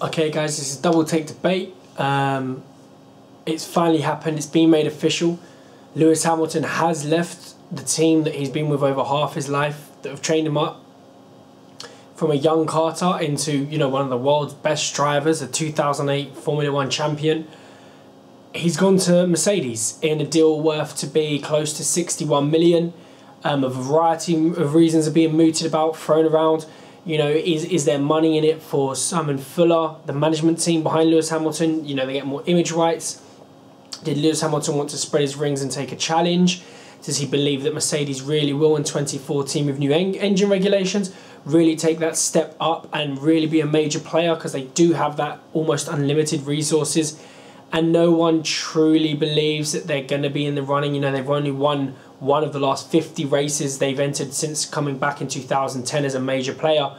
Okay guys, this is Double Take Debate. It's finally happened, it's been made official. Lewis Hamilton has left the team that he's been with over half his life, that have trained him up from a young karter into, you know, one of the world's best drivers, a 2008 Formula 1 champion. He's gone to Mercedes in a deal worth to be close to 61 million. A variety of reasons are being mooted about, thrown around. You know, is there money in it for Simon Fuller, the management team behind Lewis Hamilton? You know, they get more image rights. Did Lewis Hamilton want to spread his rings and take a challenge? Does he believe that Mercedes really will in 2014 with new engine regulations really take that step up and really be a major player, because they do have that almost unlimited resources, and no one truly believes that they're going to be in the running. You know, they've only won one of the last 50 races they've entered since coming back in 2010 as a major player.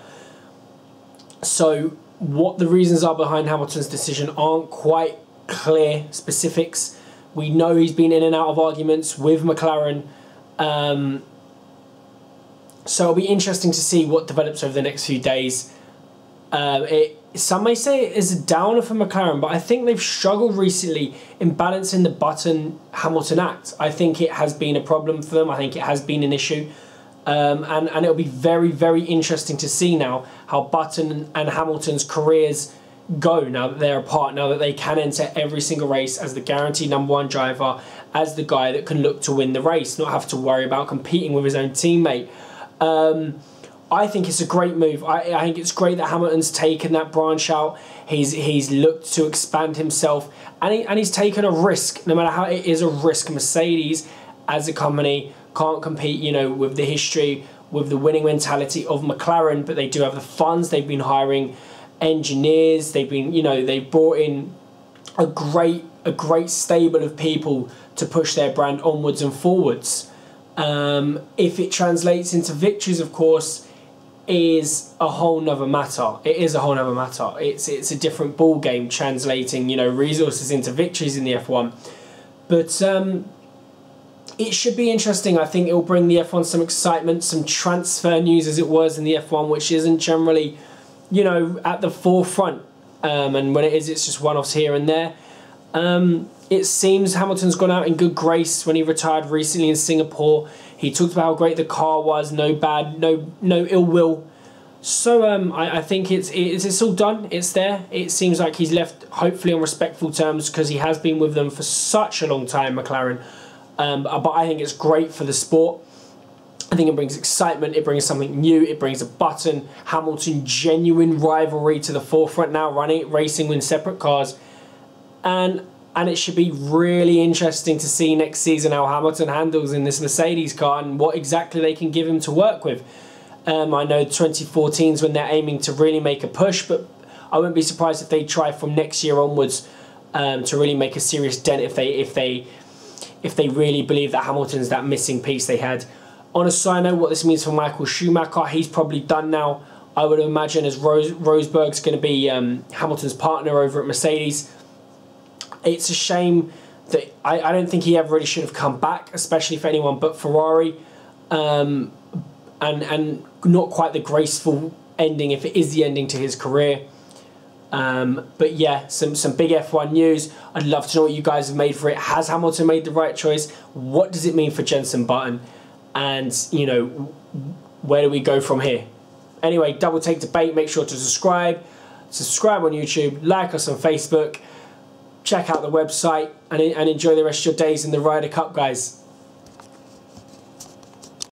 So what the reasons are behind Hamilton's decision aren't quite clear specifics. We know he's been in and out of arguments with McLaren. So it'll be interesting to see what develops over the next few days. Some may say it is a downer for McLaren, but I think they've struggled recently in balancing the Button-Hamilton act. I think it has been a problem for them. I think it has been an issue. And it'll be very, very interesting to see now how Button and Hamilton's careers go now that they're apart, now that they can enter every single race as the guaranteed #1 driver, as the guy that can look to win the race, not have to worry about competing with his own teammate. I think it's a great move. I think it's great that Hamilton's taken that branch out. He's looked to expand himself, and he's taken a risk, no matter how it is a risk. Mercedes, as a company, can't compete, you know, with the history, with the winning mentality of McLaren, but they do have the funds. They've been hiring engineers. They've been, you know, they've brought in a great stable of people to push their brand onwards and forwards. If it translates into victories, of course, is a whole nother matter. It is a whole nother matter. It's a different ball game, translating, you know, resources into victories in the F1. But it should be interesting. I think it will bring the F1 some excitement, some transfer news, as it was in the F1, which isn't generally, you know, at the forefront. And when it is, it's just one-offs here and there. It seems Hamilton's gone out in good grace when he retired recently in Singapore. He talked about how great the car was, no ill will. So I think it's all done. It's there. It seems like he's left hopefully on respectful terms, because he has been with them for such a long time, McLaren. But I think it's great for the sport. I think it brings excitement, it brings something new, it brings a Button-Hamilton genuine rivalry to the forefront now, racing in separate cars. And it should be really interesting to see next season how Hamilton handles in this Mercedes car and what exactly they can give him to work with. I know 2014 is when they're aiming to really make a push, but I wouldn't be surprised if they try from next year onwards to really make a serious dent if they really believe that Hamilton's that missing piece they had. On a side note, what this means for Michael Schumacher, he's probably done now. I would imagine, as Rosberg's going to be Hamilton's partner over at Mercedes. It's a shame that I don't think he ever really should have come back, especially for anyone but Ferrari. And not quite the graceful ending, if it is the ending to his career. But yeah, some big F1 news. I'd love to know what you guys have made for it. Has Hamilton made the right choice? What does it mean for Jenson Button? And, you know, where do we go from here? Anyway, Double Take Debate. Make sure to subscribe on YouTube, like us on Facebook, check out the website, and enjoy the rest of your days in the Ryder Cup, guys.